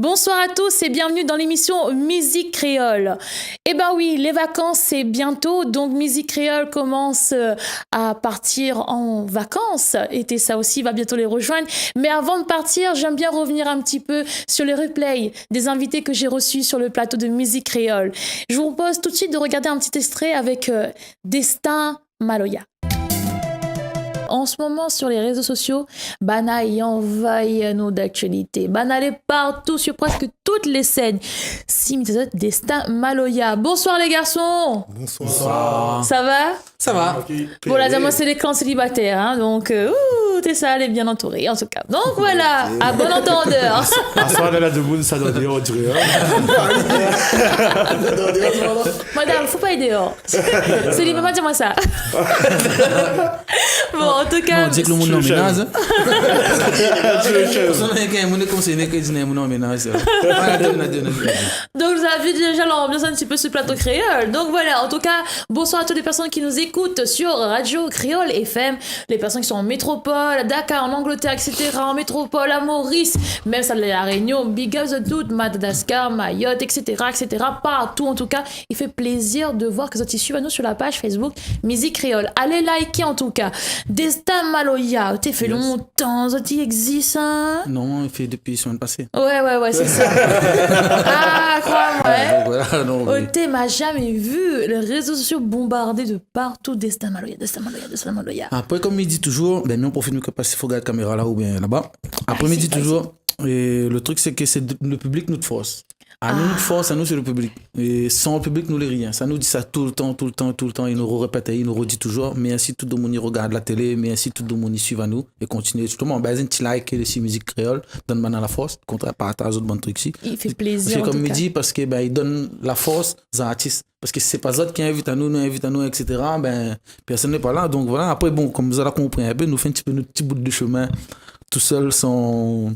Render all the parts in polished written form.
Bonsoir à tous et bienvenue dans l'émission Musique Créole. Eh ben oui, les vacances c'est bientôt, donc Musique Créole commence à partir en vacances. Et ça aussi va bientôt les rejoindre. Mais avant de partir, j'aime bien revenir un petit peu sur les replays des invités que j'ai reçus sur le plateau de Musique Créole. Je vous propose tout de suite de regarder un petit extrait avec Destin Maloya. En ce moment, sur les réseaux sociaux, Bana y envahit nos d'actualité. Bana est partout sur presque toutes les scènes. Simite Destin Maloya. Bonsoir les garçons. Bonsoir. Ça va? Ça va. Bon, là, moi, c'est les clans célibataires, hein, donc, t'es ça, elle est bien entourée, en tout cas. Donc voilà, à bon entendeur. À soir de la demoule, ça doit dire, on dirait. Madame, faut pas aller dehors. Célibataire, dis-moi ça. Bon, en tout cas. On dit que le monde non ménage. Donc, vous avez déjà l'ambiance un petit peu ce plateau créole. Donc, voilà. En tout cas, bonsoir à toutes les personnes qui nous écoutent sur Radio Créole FM. Les personnes qui sont en métropole, Dakar, en Angleterre, etc. En métropole, à Maurice, même ça de la Réunion. Big up the dude, Madagascar, Mayotte, etc., etc. Partout, en tout cas. Il fait plaisir de voir que vous êtes suivez nous sur la page Facebook Musique Créole. Allez liker, en tout cas. Destin Maloya, t'es fait longtemps, ça existe, hein? Non, il fait depuis la semaine passée. Ouais, c'est ça. Ah, crois-moi. Voilà, non, oui. T'es m'a jamais vu les réseaux sociaux bombardés de partout. Destin Maloya. Après, comme il dit toujours, ben, nous on profite de passer, il faut garder la caméra là ou bien là-bas. Après, il dit toujours, et le truc c'est que c'est le public nous force. À nous, notre force, à nous, c'est le public. Et sans le public, nous, les rien. Ça nous dit ça tout le temps. Il nous répète, il nous redit toujours. Merci tout le monde qui regarde la télé. Merci tout le monde qui suit à nous. Et continue. Justement, ben, un petit like et musique créole. Donne maintenant la force. Contraire partage aux autres bons trucs ici. Il fait plaisir. Parce que, comme il dit, parce que, ben, il donne la force aux artistes. Parce que c'est pas eux qui invitent à nous, etc. Ben, personne n'est pas là. Donc voilà. Après, bon, comme vous avez compris un peu, nous fait un petit peu notre petit bout de chemin tout seul sans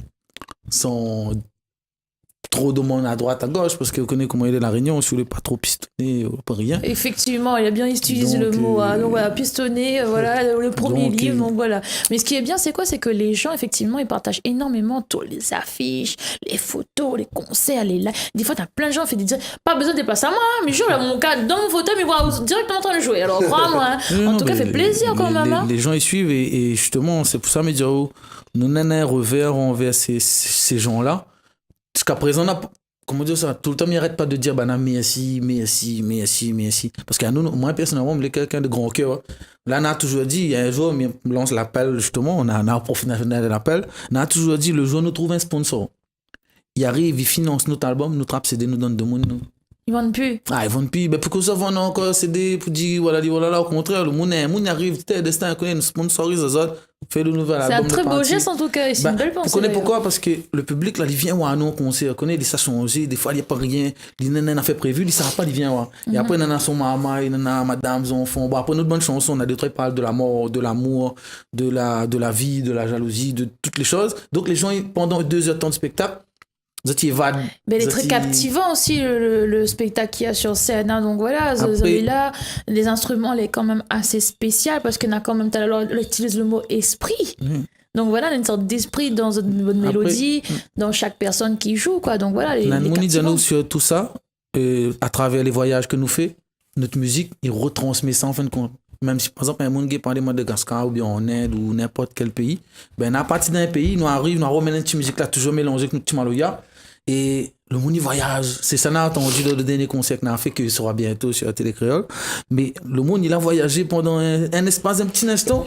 trop de monde à droite, à gauche, parce que vous connaissez comment il est la Réunion, si vous ne voulez pas trop pistonner, pas rien. Effectivement, il a bien utilisé le mot. Donc voilà, pistonner, voilà, le premier livre, donc voilà. Mais ce qui est bien, c'est quoi? C'est que les gens, effectivement, ils partagent énormément toutes les affiches, les photos, les concerts, les lives. Des fois, t'as plein de gens qui disent, pas besoin de déplacer à moi, mais je là, mon cas, dans mon fauteuil, mais voilà, directement en train de jouer. Alors, crois-moi, en tout cas, ça fait plaisir quand même. Les gens, ils suivent, et justement, c'est pour ça, mais dire, nous, nanais, revers envers ces gens-là. Jusqu'à présent, comment dire ça, tout le temps, il n'arrête pas de dire merci. Parce qu'à nous, moi, personnellement, je suis quelqu'un de grand cœur. Là, on a toujours dit, il y a un jour, on lance l'appel, justement, on a un profil national de l'appel. On a toujours dit, le jour où nous trouvons un sponsor, il arrive, il finance notre album, notre rap CD, nous donne de monde. Ils vendent plus. Ils vendent plus. Mais pourquoi ça vend encore CD pour dire, voilà, au contraire, le monde arrive, Destin, nous sponsorise, fait le nouvel album. C'est un très beau geste en tout cas, c'est une belle pensée. Vous connaissez pourquoi? Parce que le public, là, il vient voir nous au concert, il s'est changé, des fois, il n'y a pas rien, il n'a fait prévu, il ne savent pas, il vient voir. Et après, il y a son maman, il y a madame, son enfant. Bon, après, notre bonne chanson, on a des trucs qui parlent de la mort, de l'amour, de la vie, de la jalousie, de toutes les choses. Donc, les gens, pendant 2 heures de temps de spectacle, mais il est très captivant aussi le spectacle qu'il y a sur scène, hein. Donc voilà, après, là, les instruments, il est quand même assez spécial parce qu'on a quand même, on utilise le mot esprit. Donc voilà, il y a une sorte d'esprit dans une bonne mélodie, dans chaque personne qui joue, quoi. Donc voilà, nous sur tout ça, à travers les voyages que nous faisons, notre musique, il retransmet ça en fin de compte. Même si, par exemple, un monde qui parle de Madagascar ou bien en Inde ou n'importe quel pays, ben, à partir d'un pays, nous arrivons, nous remettons une petite musique là, toujours mélangée avec notre petit Maloya. Et le monde y voyage. C'est ça, on a entendu le dernier concert qu'on a fait, qui sera bientôt sur la télé créole. Mais le monde, il a voyagé pendant un espace d'un petit instant.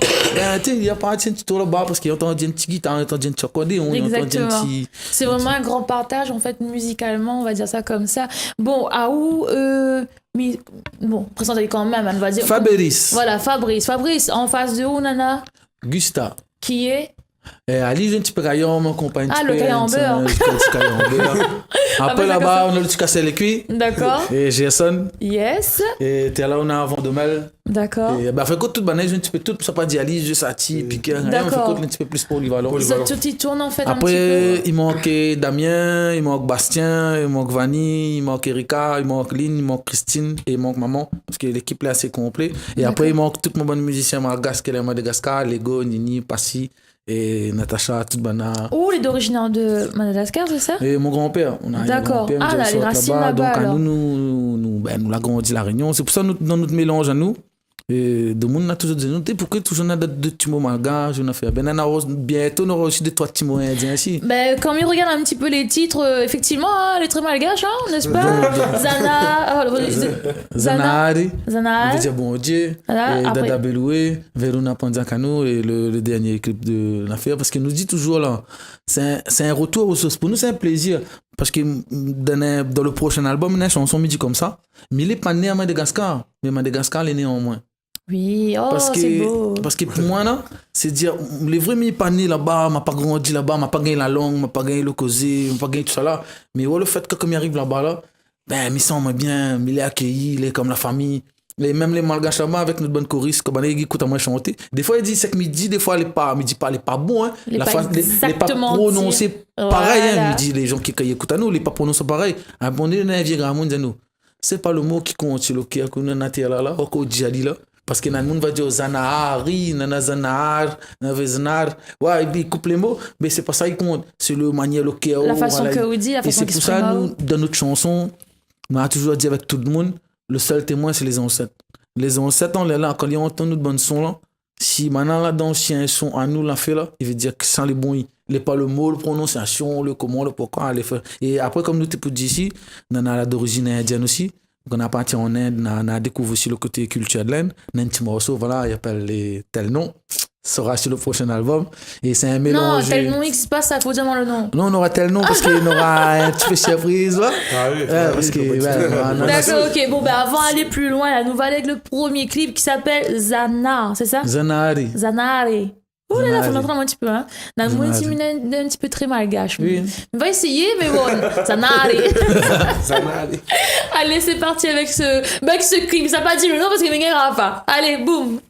Il y a pas un petit tour là-bas parce qu'il entend une petite guitare, il entend un petit accordéon, il entend un petit. C'est vraiment un grand partage, en fait, musicalement, on va dire ça comme ça. Bon, présentez quand même, on va dire. Fabrice. Voilà, Fabrice, en face de où, Nana? Gusta. Qui est? Ali, j'ai un petit peu caillon, mon compagnon. Le caillon en beurre. Après, là-bas, on a le petit cassé les cuits. D'accord. Et Gerson. Yes. Et t'es là, on a un Vendômel. D'accord. Et fait que toute banane, j'ai un petit peu tout, ça pas dit Ali, juste Ati, piqué. On fait un petit peu plus polyvalent. Tout y tourne en fait. Après, il manque Damien, il manque Bastien, il manque Vanny, il manque Erika, il manque Lynn, il manque Christine et il manque Maman. Parce que l'équipe là, c'est assez complet. Et après, il manque tout mon bon musicien Madagascar, Lego, Nini, Passy. et Natacha Toutbana. Oh, il est d'origine de Madagascar, c'est ça? Et mon grand-père, on a un D'accord. grand-père, Ah, là, les racines là-bas, donc à alors. nous l'a grandi la Réunion. C'est pour ça dans notre mélange à nous, et de monde on a toujours dit, nous, pourquoi toujours on a de petits mots malgaches, on a fait, bientôt on aura aussi des trois petits mots indiens ici. Ben, quand on regarde un petit peu les titres, effectivement, hein, elle est très malgache, hein, n'est-ce pas? Zanari, on Zana. veut dire bon Dieu, Voilà, et après- Dada Beloué, Verona Pandiakano et le dernier clip de l'affaire, parce qu'il nous dit toujours là, c'est un retour aux sources. Pour nous, c'est un plaisir, parce que dans le prochain album, il y a une chanson midi comme ça, mais il n'est pas né à Madagascar, mais Madagascar, il est né en moins. Oui, oh, Parce c'est beau. que pour moi, là, c'est dire, les vrais, mais pas né là-bas, m'a pas grandi là-bas, m'a pas gagné la langue, m'a pas gagné le causé, m'a pas gagné tout ça là. Mais ouais, le fait que comme il arrive là-bas, là, ben, il sent bien, il est accueilli, il est comme la famille. Et même les malgaches là-bas, avec notre bonne choriste, comme on écoute à moi chanter. Des fois, il dit, c'est que midi, des fois, il dit pas bon, hein. Il est La pas fois, il est pas exactement prononcé dit. pareil, Voilà. hein. Il dit, les gens qui écoutent à nous, il est pas prononcé pareil. Un bon moment, un vieux grand monde dit, nous, c'est pas le mot qui compte, c'est le qui a connu là, là, au djihadi là. Parce que nan moun va dire Zanahari, Nana Zanahar, Navezanar. Ouais, il coupe les mots, mais c'est pas ça qui compte. C'est le manière, le cœur. La façon que vous dites, la Et façon c'est qu'il pour se ça, prend. nous, dans notre chanson, on a toujours dit avec tout le monde, le seul témoin, c'est les ancêtres. Les ancêtres, on est là, quand ils entendent notre bonne son là, si maintenant là-dedans, si un son à nous l'a fait là, il veut dire que sans les bons, il n'est pas le mot, la prononciation, le comment, le pourquoi, les faire. Et après, comme nous t'es pour dire ici, on a d'origine indienne aussi. Donc on a parti en Inde, on a découvert aussi le côté culture de l'Inde. On a un petit morceau, voilà, il appelle les tel nom. Sera sur le prochain album. Et c'est un Non, mélange. tel nom X passe, ça faut dire le nom. Non, on aura tel nom parce qu'il y aura un petit peu surprise. Ouais. Ah oui, Parce que, D'accord, ok. Bon, ben avant d'aller plus loin, la nouvelle avec le premier clip qui s'appelle Zana, c'est ça? Zanari. Zanare. Oh là là, faut Zanare. m'entendre un petit peu, hein. Dans le Zanare. monde, un petit peu très malgache. Oui. On va essayer, mais bon, Zanare. Zanari. Allez, c'est parti avec ce clip. Ça n'a pas dit le nom parce qu'il m'énerve pas. Allez, boum.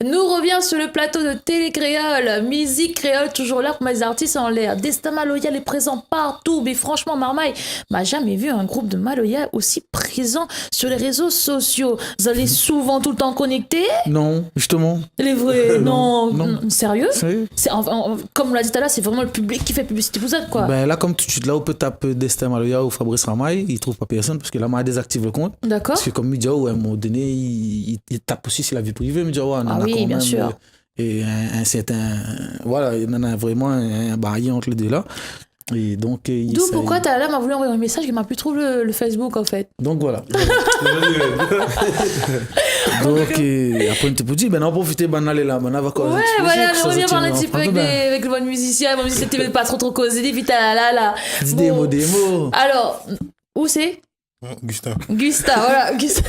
Nous revient sur le plateau de Télé Créole, musique créole, toujours là pour mes artistes en l'air. Destin Maloya est présent partout, mais franchement, Marmaille m'a jamais vu un groupe de Maloya aussi présent sur les réseaux sociaux. Vous allez souvent tout le temps connectés? Non, justement. Les vrais, non, Non. Sérieux? Sérieux? Comme on l'a dit tout à l'heure, c'est vraiment le public qui fait publicité pour ça, quoi. Ben là, comme tout de suite, là, on peut taper Destin Maloya ou Fabrice Ramaille, il ne trouve pas personne parce que là, on désactive le compte. D'accord? Parce que comme il dit, à un moment donné, il tape aussi sur la vie privée. Il me dit, ouais, Ah oui, bien sûr. Et un certain. Voilà, il y en a vraiment un barrière entre les deux là. Et donc, D'où pourquoi Talal m'a voulu envoyer un message qu'il m'a plus trouvé le Facebook en fait. Donc voilà. Donc après on te dit ben on profiter ben aller là ben on va quoi. Ouais voilà, on revient parler un petit peu avec le bon musicien, même si c'était pas trop causé, puis Talal là. Dis des mots. Alors, où c'est Gustin, voilà, Gustin.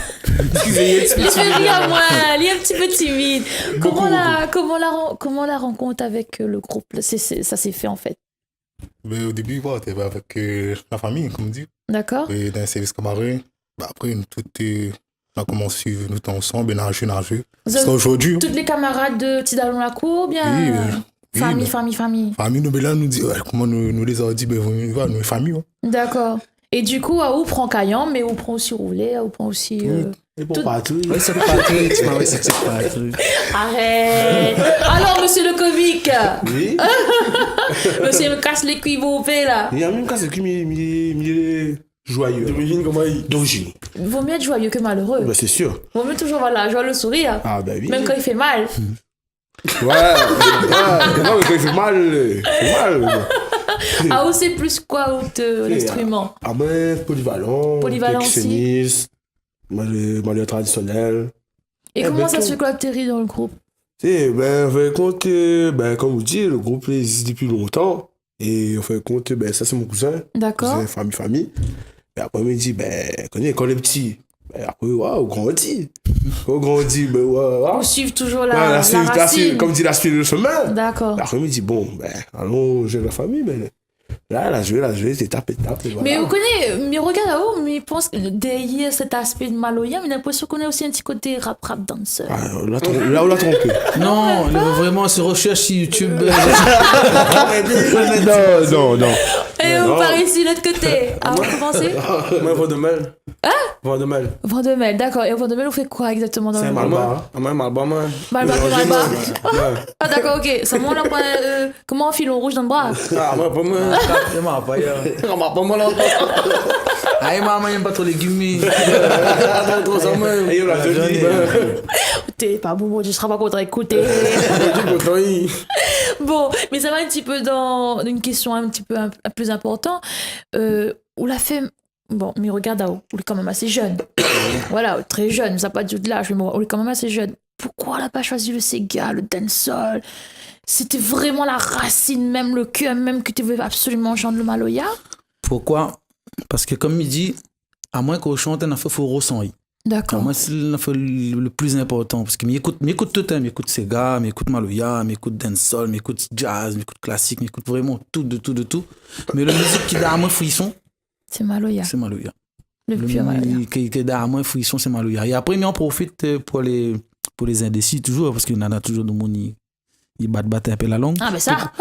Il fait rire moi, il est un petit peu timide. Comment la rencontre avec le groupe ça s'est fait en fait? Mais au début, on était avec la famille, comme on dit. D'accord. Et dans un service camarade. Après, on a commencé, nous étions ensemble, nager. Jusqu'à aujourd'hui. Toutes les camarades de Tidalon-la-Cour, bien famille. Famille, nous, là, nous dit, comment nous les avons dit, ben, nous, nous, famille. Hein. D'accord. Et du coup, où prend Caillan, mais où prend aussi Roulet, où prend aussi. Et pour partout. Oui, c'est partout. C'est partout. Arrête. Alors, monsieur le comique. Oui. Monsieur me casse les cuivres au fait, là. Il y a même cas, c'est qu'il est joyeux. D'origine, comment il. D'origine. Il vaut mieux être joyeux que malheureux. Ben, c'est sûr. Il vaut mieux toujours avoir la joie, le sourire. Ah, ben oui. Même quand il fait mal. Ouais. Non, mais quand il fait mal. Ah, où c'est plus quoi, l'instrument? Ah, ben, polyvalent. Polyvalent aussi. Malheur traditionnel. Et comment ça se fait que atterri dans le groupe? Ben, en fin de compte, comme vous dites, le groupe existe depuis longtemps. Et en fin de compte, ça c'est mon cousin. D'accord. Cousin, famille. Et après, il me dit, quand on est petit, après, on grandit. On grandit, On suit toujours la racine. Comme dit, la suite de chemin. D'accord. Après, il me dit, bon, allons jouer la famille, mais là, la jouer, c'est tape. Voilà. Mais vous connaissez, mais regarde là-haut, mais je pense que derrière cet aspect de Maloya, j'ai l'impression qu'on a aussi un petit côté rap danseur. Ah, là, on l'a trompé. Non, il veut vraiment se recherche sur YouTube. Non. Et vous par ici, l'autre côté. Ah, vous commencez? Moi, Vendemel. Hein? Vendemel. Vendemel, d'accord. Et Vendemel, vous faites quoi exactement dans le groupe? Malba, moi. Malba. Ah, d'accord, ok. C'est moi là, comment un filon rouge dans le bras? Ah, moi, pas moi. Je m'en pas hier. Pas moi, là. Ah, maman, il n'aime pas trop les légumes. Trop ça, moi. Et la jolie. T'es pas bon, tu seras pas content d'écouter. Bon, mais ça va un petit peu dans une question un petit peu plus importante. On l'a fait. Bon, mais regarde, on est quand même assez jeune. Voilà, très jeune, ça n'a pas du tout de l'âge, mais bon, on est quand même assez jeune. Pourquoi on n'a pas choisi le Sega, le dancehall? C'était vraiment la racine, même le cœur, même que tu veux absolument chanter le Maloya? Pourquoi? Parce que comme il dit, à moins qu'on chante, il faut ressentir. D'accord. Moi, c'est le plus important. Parce que m'écoute tout le temps. M'écoute Sega, m'écoute Maloya, m'écoute dancehall, m'écoute jazz, m'écoute classique, m'écoute vraiment tout. Mais la musique qui a à moi frisson, c'est Maloya. C'est Maloya. Le pur Maloya. Qui a à moi frisson, c'est Maloya. Et après, on profite pour les indécis, toujours, parce qu'il y en a toujours de monde qui battent un peu la langue. Ah, mais ça.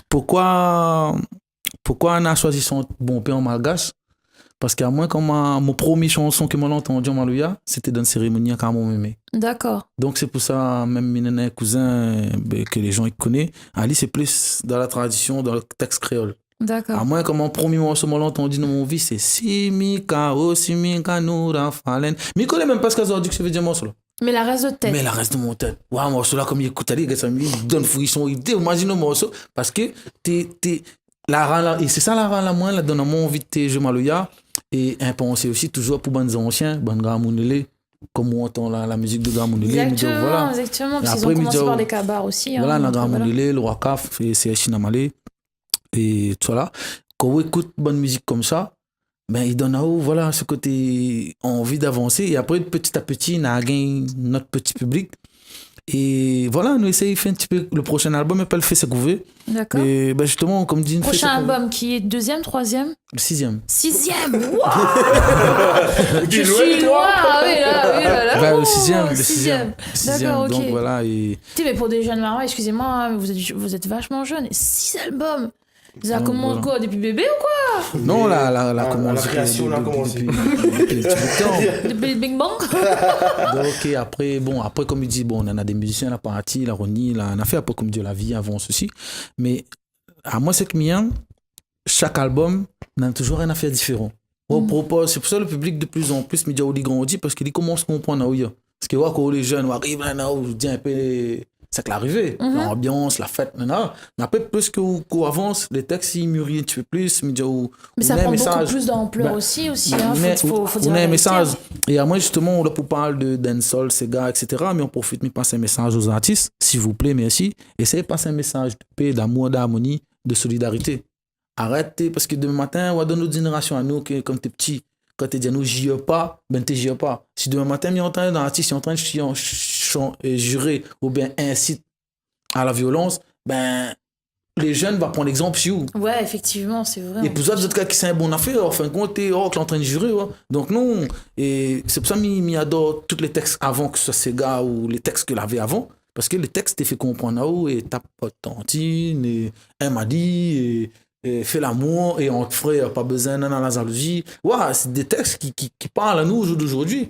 Pourquoi on a choisi son bon père en malgache? Parce qu'à moi, quand mon premier chanson que j'ai entendu en Maloya, c'était dans une cérémonie à mon mémé. D'accord. Donc c'est pour ça, même mes cousins, que les gens ils connaissent, Ali, c'est plus dans la tradition, dans le texte créole. D'accord. À moi, quand mon premier morceau que j'ai entendu dans mon vie, c'est Simika, oh Simika, Noura, Falen. Mais je connais même pas ce que ça veut dire morceau là. Mais la reste de tête. Mais la reste de mon tête. Ouais, morceau là, comme il écoute, il donne frisson, il imagine le morceau. Parce que et c'est ça la moins, là, donne mon envie de jouer Maloya. Et un pensée aussi, toujours pour les anciens, les Gamounélé, comme on entend la musique de Gamounélé. Exactement, parce qu'ils ont commencé par les cabars aussi. Voilà, la Gamounélé, le Wakaf, et c'est Chinamalé, et tout ça là. Quand on écoute bonne musique comme ça, il donne voilà, ce côté envie d'avancer. Et après, petit à petit, on a gagné notre petit public. Et voilà, nous essayons de faire un petit peu le prochain album, mais pas le fait s'écouver. D'accord. Et justement, comme dit, prochain album qui est 2e, 3e? Le 6e. 6e, waouh. Je suis loin. Oui, là. Le 6e. D'accord, ok. Donc voilà. Et... Mais pour des jeunes marins, excusez-moi, vous êtes vachement jeunes. 6 albums. Vous avez commencé quoi, depuis bébé ou quoi? Non, la création a commencé. Depuis le Big Bang. Donc, après, comme il dit, on en a des musiciens, la partie, la Ronnie, on a fait un peu comme Dieu la vie avance aussi. Mais à moi, c'est que chaque album, on a toujours une affaire différente. C'est pour ça que le public de plus en plus, il grandit parce qu'il commence à comprendre. Parce que quand les jeunes arrivent là, on dit un peu, c'est que l'arrivée, l'ambiance, la fête, mais après, plus qu'on avance, les textes, ils mûrissent un petit peu plus, mais ça prend beaucoup plus d'ampleur aussi, hein, faut dire un message. Et à moi, justement, on pour parler de dancehall, Sega, etc., mais on profite de passer un message aux artistes, s'il vous plaît, merci. Essayez de passer un message de paix, d'amour, d'harmonie, de solidarité. Arrêtez, parce que demain matin, on va donner notre génération à nous, que, comme t'es petit, quand tu dis à nous, j'y pas, ben t'es j'y pas. Si demain matin, il y a un artiste qui est en train de jurer ou bien incite à la violence, ben les jeunes vont prendre l'exemple sur vous. Ouais, effectivement, c'est vrai. Et pour ça, vous êtes qui c'est un bon affaire, en fin de compte, t'es en train de jurer. Ouais. Donc non, et c'est pour ça que j'adore tous les textes avant que ce soit Sega ou les textes qu'il avait avant. Parce que les textes t'es fait comprendre à où, et t'as pas de tantine, et un m'a dit, et fait l'amour, et entre frères, pas besoin dans la jalousie. Ouais, c'est des textes qui parlent à nous au jour d'aujourd'hui.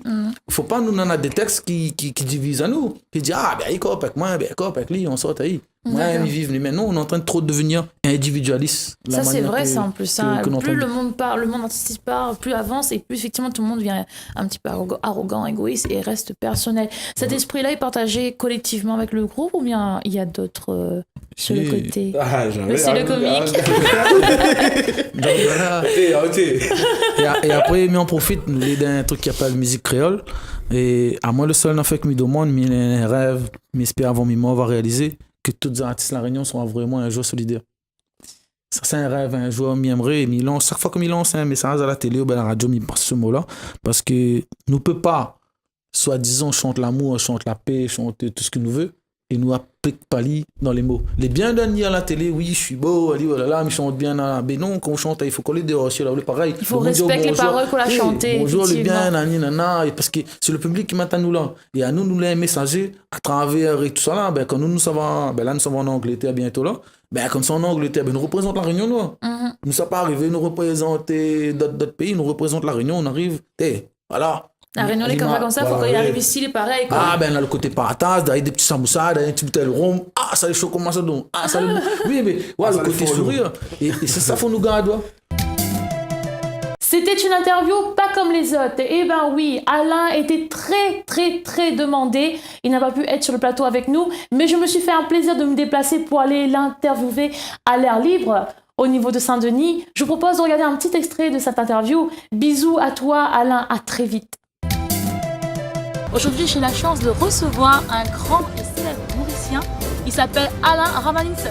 Faut pas nous donner des textes qui divisent à nous. Qui disent, ah, ben, il coupe avec moi, ben, il coupe avec lui, on sort ahí. Moi, ils vivent, mais non, on est en train de trop devenir individualiste. Ça, c'est vrai, ça, en plus. Plus le monde parle, le monde artistique parle, plus avance, et plus, effectivement, tout le monde devient un petit peu arrogant, égoïste, et reste personnel. Cet esprit-là est partagé collectivement avec le groupe, ou bien il y a d'autres sur le côté? C'est le comique. Donc, voilà. Et après, on profite d'un truc qui s'appelle musique créole. Et à moi, le seul en fait que me demande, mes rêves, mes espérs avant mes morts, va réaliser que tous les artistes de la Réunion sont vraiment un jour solidaire. Ça, c'est un rêve, un jour, m'aimerait, chaque fois que je lance un message à la télé ou à la radio, je passe ce mot-là, parce que nous ne pouvons pas, soi-disant, chanter l'amour, chanter la paix, chanter tout ce que nous voulons, et nous applique pas dans les mots. Les bien derniers à la télé, oui, je suis beau, elle dit, oh là là, mais je chante bien, mais non, quand on chante, il faut coller des rochers, là, pareil. Il faut respecter les paroles qu'on a chantées. Bonjour, le bien, nana, parce que c'est le public qui m'attend nous là. Et à nous les messager à travers et tout ça là, ben, quand nous savons, ben là, nous sommes en Angleterre bientôt là, ben, comme ça en Angleterre, ben, nous représentons la Réunion, nous. Nous sommes pas arrivés, nous représenter d'autres pays, nous représentons la Réunion, on arrive, voilà. La Réunion est comme ça, il faut qu'il arrive ici, il est pareil. Quoi. Ah, ben, là, le côté partage, derrière des petits samoussas, derrière des petits bouteilles de rhum. Ah, ça les chaud comme ça, donc. Ah, ça les... Oui, mais, ouais, le côté sourire. Et c'est ça, faut nous garder. C'était une interview pas comme les autres. Eh ben oui, Alain était très demandé. Il n'a pas pu être sur le plateau avec nous, mais je me suis fait un plaisir de me déplacer pour aller l'interviewer à l'air libre au niveau de Saint-Denis. Je vous propose de regarder un petit extrait de cette interview. Bisous à toi, Alain, à très vite. Aujourd'hui, j'ai la chance de recevoir un grand et célèbre mauricien. Il s'appelle Alain Ramalinson.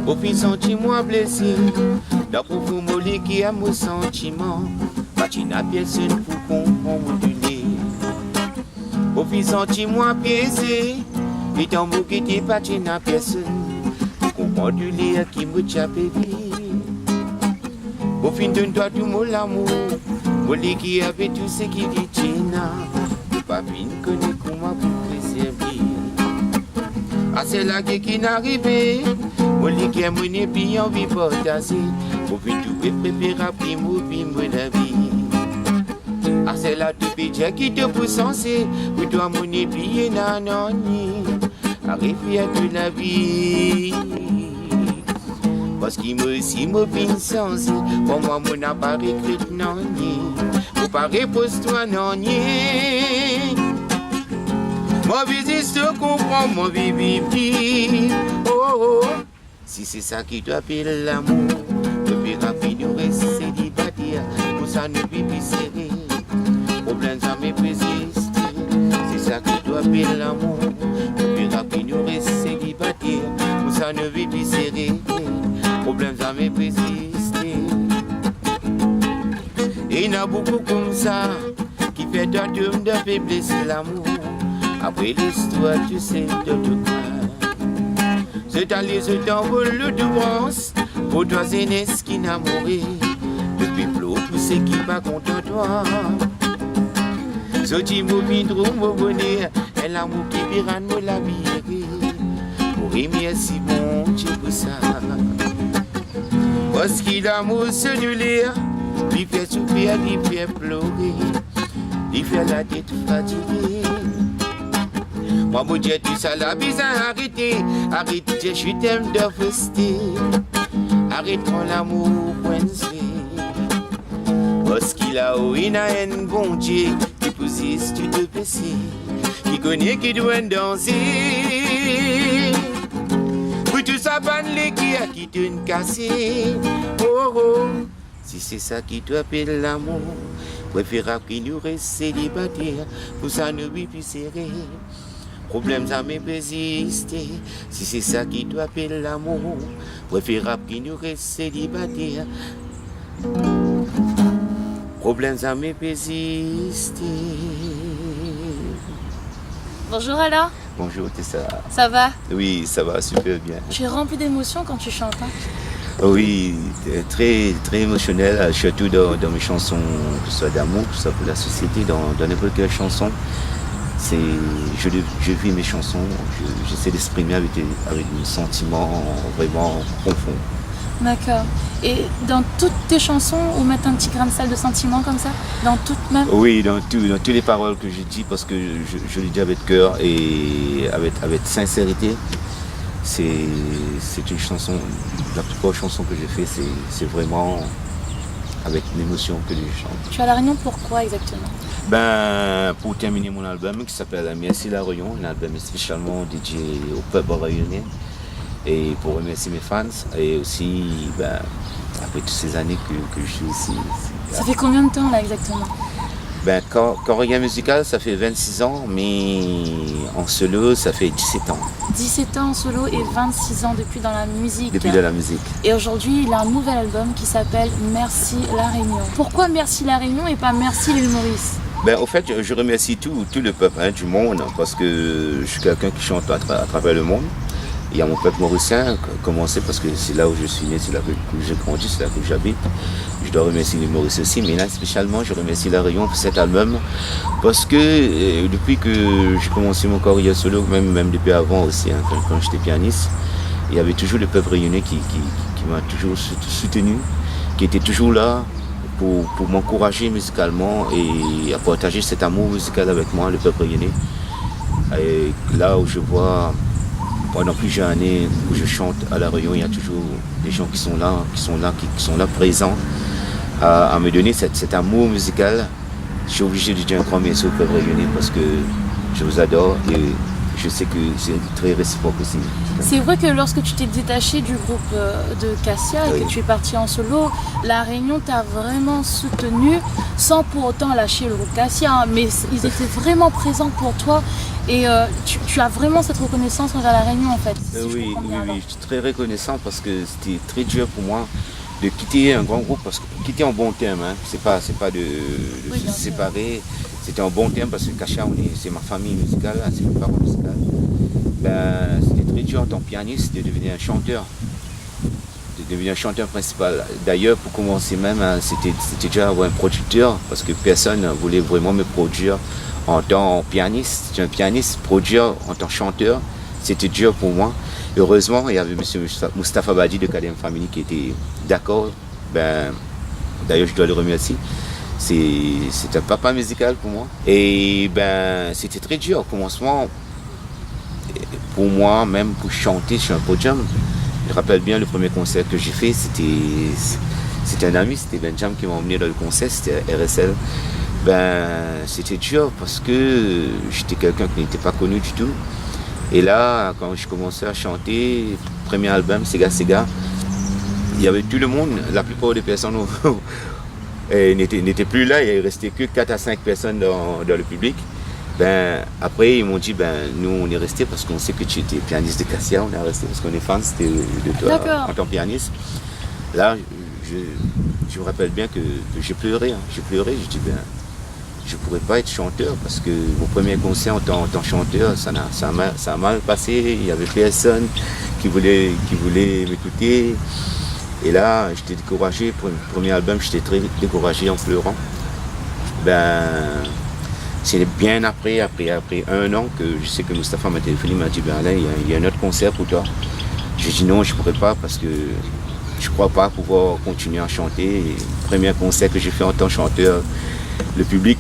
Au fin sentiment blessé, dans profond mollet qui a mon sentiment, patina personne pour comprendre du nez. Au fin sentiment piégé, et ton mot qui t'est patina personne, pour comprendre du lait qui me tchape. Au fin d'un doigt du mot l'amour, mollet qui avait tout ce qui dit Tina, pas fin connaît comment pour préserver. Ah c'est là qui n'arrivait. Molly qui a mené puis envie partager. Pour vite tout préférable puis mourir la vie. Ah c'est là tout petit qui te pousse censé. Pour toi mener puis nanani. Arrive à toute la vie. Parce qu'il me si mobile sensé. Pour moi mon appareil écrit nani. Pour pas répondre toi nani. Moi visite te comprends mon vivi. Oh oh. Si c'est ça qui doit payer l'amour, le plus rapide nous reste célibataire, pour ça ne vit plus serré, problème jamais persiste. C'est ça qui doit payer l'amour, le plus rapide nous reste célibataire, pour ça ne vit plus serré, problème jamais persiste. Et il y en a beaucoup comme ça, qui fait d'un de faiblesse l'amour, après l'histoire tu sais de tout cas. C'est allé se t'envole le douance, pour toi c'est n'est qui n'a mouru. Depuis flot, tout ce qui va contre toi. Ce qui m'a mis trop mon bonheur, et l'amour qui vira nous la vie. Pour y merci bon Dieu pour ça. Parce qu'il a l'amour cellulaire, il fait souffrir, il fait pleurer, il fait la tête fatiguée. Moi, mon Dieu, tu sais la bizarre, arrêtez, arrêtez, je t'aime de fester. Arrête mon l'amour, coincé. Parce qu'il a une haine, bon Dieu, qui posise tout te PC, qui connaît qui doit danser. Pour tout ça, les qui a qui te cassé. Oh oh, si c'est ça qui te appelle l'amour, préférable qu'il nous reste célibataire, pour ça nous plus serré. Problèmes à me persister, si c'est ça qui te appelle l'amour, préférable qu'il nous reste célibataire. Problèmes à me persister. Bonjour Alain, Bonjour Tessa. ça va? Oui, ça va super bien. Tu es rempli d'émotions quand tu chantes. Hein? Oui, très, très émotionnel, surtout dans mes chansons, que ce soit d'amour, que ce soit pour la société, dans n'importe quelle chanson. Je vis mes chansons, j'essaie d'exprimer avec des sentiments vraiment profonds. D'accord. Et dans toutes tes chansons, ou mettre un petit grain de sel de sentiment comme ça? Dans toutes même? Oui, dans toutes les paroles que je dis, parce que je le dis avec cœur et avec sincérité. C'est une chanson, la plupart des chansons que j'ai fait, c'est vraiment avec l'émotion que je chante. Tu es à La Réunion pourquoi exactement? Pour terminer mon album qui s'appelle Merci La Réunion, un album spécialement dédié au peuple réunionnais et pour remercier mes fans et aussi après toutes ces années que je suis ici. Ça fait combien de temps là exactement? Carrière musicale, ça fait 26 ans, mais en solo, ça fait 17 ans. 17 ans en solo et 26 ans depuis dans la musique. Depuis de la musique. Et aujourd'hui, il a un nouvel album qui s'appelle Merci La Réunion. Pourquoi Merci La Réunion et pas Merci l'île Maurice? Au fait, je remercie tout le peuple du monde parce que je suis quelqu'un qui chante à travers le monde. Il y a mon peuple mauricien, commencé parce que c'est là où je suis né, c'est là que j'ai grandi, c'est là que j'habite. Je dois remercier les Maurice aussi, mais là spécialement, je remercie La Réunion pour cet album parce que depuis que j'ai commencé mon carrière solo, même depuis avant aussi, hein, quand j'étais pianiste, il y avait toujours le peuple réunionnais qui m'a toujours soutenu, qui était toujours là pour m'encourager musicalement et à partager cet amour musical avec moi, le peuple réunionnais. Et là où je vois pendant plusieurs années où je chante à La Réunion, il y a toujours des gens qui sont là présents à me donner cet amour musical. Je suis obligé de dire un grand merci au peuple réunionnais parce que je vous adore et je sais que c'est très réciproque aussi. C'est vrai que lorsque tu t'es détaché du groupe de Cassia et que tu es parti en solo, La Réunion t'a vraiment soutenu sans pour autant lâcher le groupe Cassia, hein, mais ils étaient vraiment présents pour toi et tu as vraiment cette reconnaissance envers La Réunion en fait. Oui, je suis très reconnaissant parce que c'était très dur pour moi de quitter un grand groupe, parce que quitter en bon terme, hein, c'est pas de se séparer. C'était un bon terme parce que Cassia, c'est ma famille musicale, c'est mes parents musicales. C'était très dur en tant que pianiste de devenir un chanteur, principal. D'ailleurs, pour commencer même, hein, c'était déjà avoir un producteur parce que personne ne voulait vraiment me produire en tant que pianiste. J'étais un pianiste, produire en tant que chanteur, c'était dur pour moi. Heureusement, il y avait M. Moustapha Badi de KDM Family qui était d'accord. D'ailleurs, je dois le remercier. C'est un papa musical pour moi. Et c'était très dur au commencement. Pour moi, même pour chanter sur un podium. Je rappelle bien le premier concert que j'ai fait, c'était un ami, c'était Benjamin qui m'a emmené dans le concert, c'était RSL. C'était dur parce que j'étais quelqu'un qui n'était pas connu du tout. Et là, quand je commençais à chanter, premier album, Sega Sega, il y avait tout le monde, la plupart des personnes n'étaient plus là, il ne restait que 4 à 5 personnes dans le public. Après, ils m'ont dit, nous on est restés parce qu'on sait que tu étais pianiste de Cassia, on est restés parce qu'on est fans de toi en tant que pianiste. Là, je me rappelle bien que j'ai pleuré, je dis, je ne pourrais pas être chanteur parce que mon premier concert en tant que chanteur, ça a mal passé, il n'y avait personne qui voulait m'écouter. Et là, j'étais découragé, pour le premier album, j'étais très découragé en pleurant. C'est bien après 1 an que je sais que Moustapha m'a téléphoné, m'a dit Alain, il y a un autre concert pour toi. J'ai dit non, je ne pourrais pas parce que je ne crois pas pouvoir continuer à chanter. Et le premier concert que j'ai fait en tant que chanteur, le public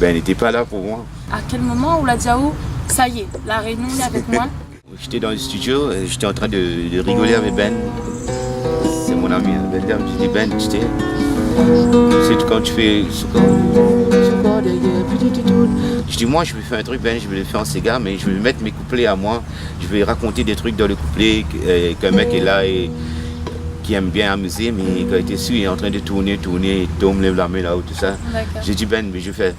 n'était pas là pour moi. À quel moment où la Diao, ça y est, La Réunion est avec moi? J'étais dans le studio, j'étais en train de rigoler avec Ben. C'est mon ami, belle dame, je dis Ben, tu sais, c'est quand tu fais je dis moi je vais faire un truc Ben, je vais le faire en Sega, mais je vais mettre mes couplets à moi, je vais raconter des trucs dans le couplet, qu'un mec est là et qui aime bien amuser, mais quand il était su, il est en train de tourner, et Tom lève la main là-haut, tout ça. J'ai dit Ben, mais je fais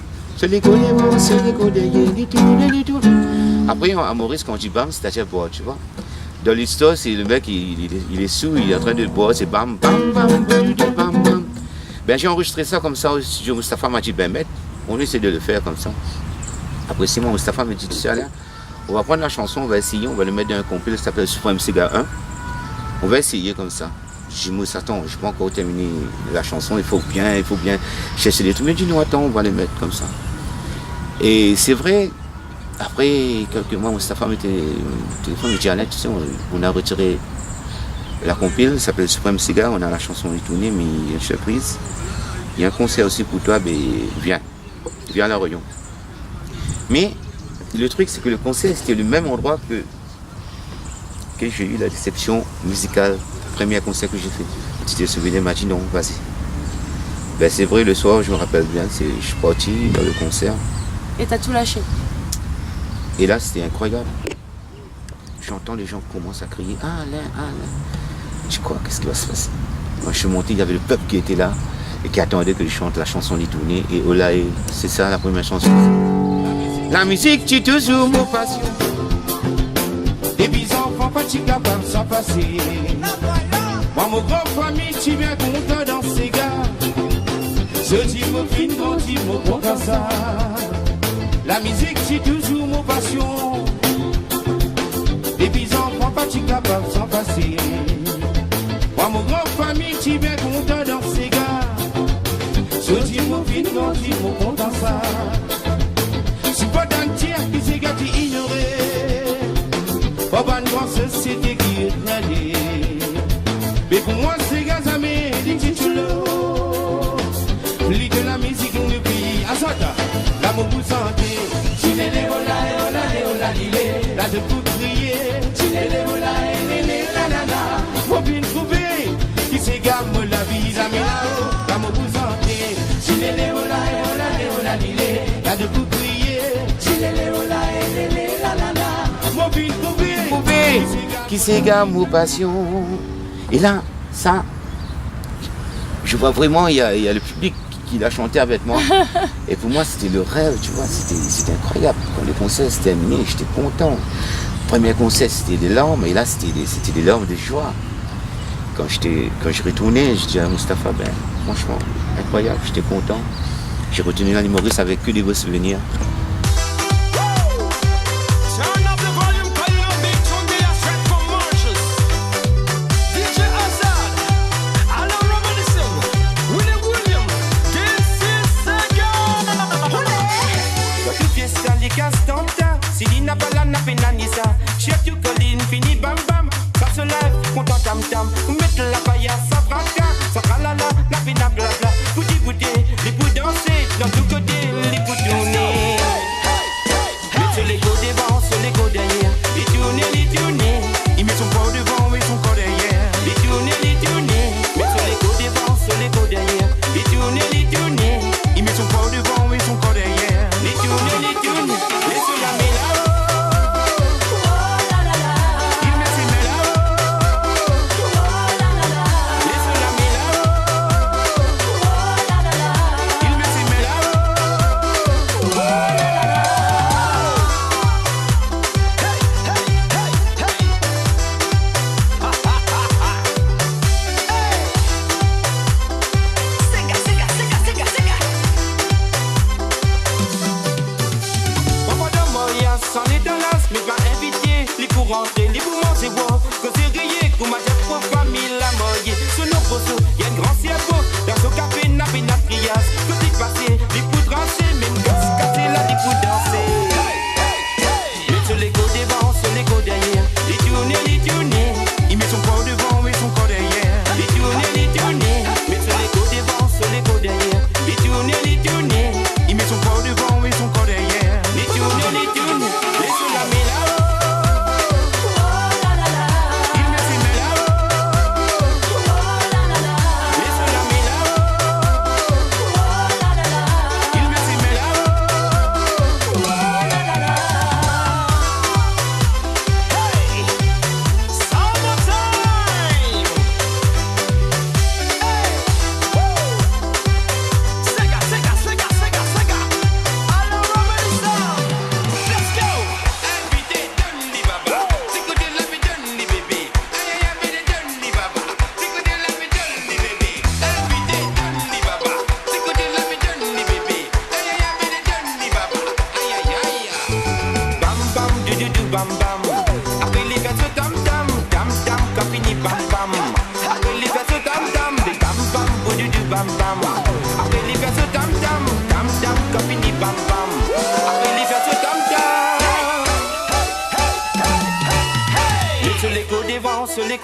après à Maurice quand je dis bam, c'est-à-dire boire, tu vois. Dans l'histoire, c'est le mec, il est sous, il est en train de boire, c'est bam, bam, bam, bam, bam. Ben j'ai enregistré ça comme ça au studio. Mustapha m'a dit, ben mec, on essaie de le faire comme ça. Après 6 mois, Mustapha me dit, tu sais Alain, on va prendre la chanson, on va essayer, on va le mettre dans un compil, ça s'appelle Supreme Sega 1. On va essayer comme ça. Je dis, Moussa, attends, je ne peux pas encore terminer la chanson, il faut bien chercher des trucs. Mais dis, non, attends, on va les mettre comme ça. Et c'est vrai, après quelques mois, Mustapha me téléphone, me dit, Alain, tu sais, on a retiré la compile, ça s'appelle Supreme Sega, on a la chanson détournée, mais il y a une surprise. Il y a un concert aussi pour toi, ben viens à La Réunion. Mais le truc, c'est que le concert, c'était le même endroit que j'ai eu la déception musicale, le premier concert que j'ai fait. Tu te souviens, m'a dit non, vas-y. Ben c'est vrai, le soir, je me rappelle bien, je suis parti dans le concert. Et t'as tout lâché. Et là, c'était incroyable. J'entends les gens commencent à crier, ah Alain, ah Alain. Je crois, qu'est-ce qui va se passer? Moi, je suis monté, il y avait le peuple qui était là et qui attendait que je chante la chanson détournée. Et oh là, c'est ça la première chanson. La musique, tu toujours mon passion. Des bisons, enfants, pas tu capable de s'en passer. Moi, mon grand famille, tu viens content dans ces gars. Je dis, mon fin, mon dit, mon bon comme ça. La musique, c'est toujours mon passion. Des bisons, enfants, pas tu capable de s'en passer. Moi, mon grand famille, tu viens content dans ces gars. Je dis, mon fin, mon dit, mon bon comme ça. C'est pas d'entier qui s'est gâté ignoré. Pas bonne grande société qui est râlée. Mais pour moi, c'est gars à mes dictitudes. Plus de la musique dans le pays. Asata, l'amour vous santé. Chilele, ola, ola, ola, lile. Là, je peux crier. Chilele, ola, la, la, la. Faut bien trouver. Qui s'égame la vie, amis là-haut. L'amour vous santé. Chilele, ola, ola, ola, lile. Là, je peux crier. Chilele, ola, la, la, la. Faut bien trouver. Qui s'égame vos passions. Et là, ça, je vois vraiment, il y a le public qui l'a chanté avec moi. Et pour moi, c'était le rêve, tu vois, c'était incroyable. Quand le concert s'est terminé, j'étais content. Le premier concert, c'était des larmes, et là, c'était des larmes de joie. Quand je retournais, je dis à Mustapha, ben, franchement, incroyable, j'étais content. J'ai retenu l'année Maurice avec que des beaux souvenirs. Fini bam bam, ça se lève, content tam tam. Mettre la paillasse, ça fracas, ça tralala, la pina blabla. Bouti bouti, les pour danser, dans tous côtés, les pour tourner.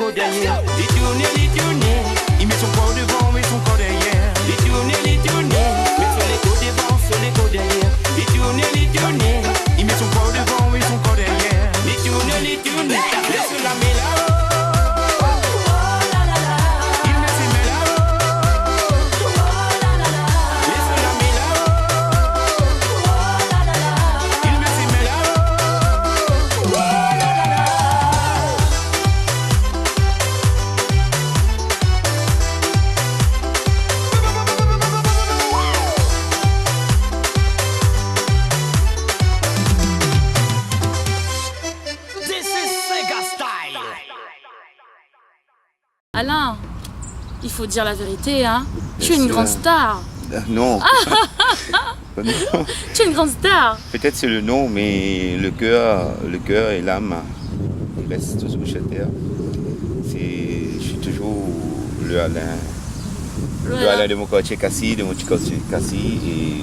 corps derrière. Les tourner, il met son corps devant, met son corps derrière. Les tourner, met sur les côtés devant, sur les côtés derrière. Les tourner, il met son corps devant, met son corps derrière. Les tourner, laisse la mêlée. Alain, il faut dire la vérité, hein. Tu es une grande star. Non. Non. Tu es une grande star. Peut-être c'est le nom, mais le cœur et l'âme, ils restent toujours chez terre. Je suis toujours le Alain. Le Alain de mon quartier Cassis, de mon petit quartier Cassis et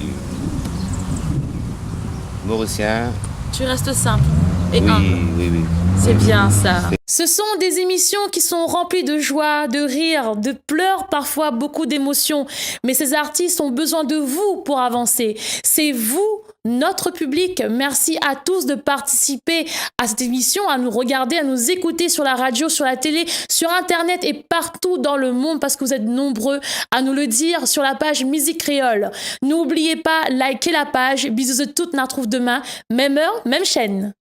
mauricien. Tu restes simple. Et Oui. c'est bien ça. Ce sont des émissions qui sont remplies de joie, de rire, de pleurs, parfois beaucoup d'émotions. Mais ces artistes ont besoin de vous pour avancer. C'est vous, notre public. Merci à tous de participer à cette émission, à nous regarder, à nous écouter sur la radio, sur la télé, sur Internet et partout dans le monde parce que vous êtes nombreux à nous le dire sur la page Musique Créole. N'oubliez pas, likez la page. Bisous de toutes, on la retrouve demain. Même heure, même chaîne.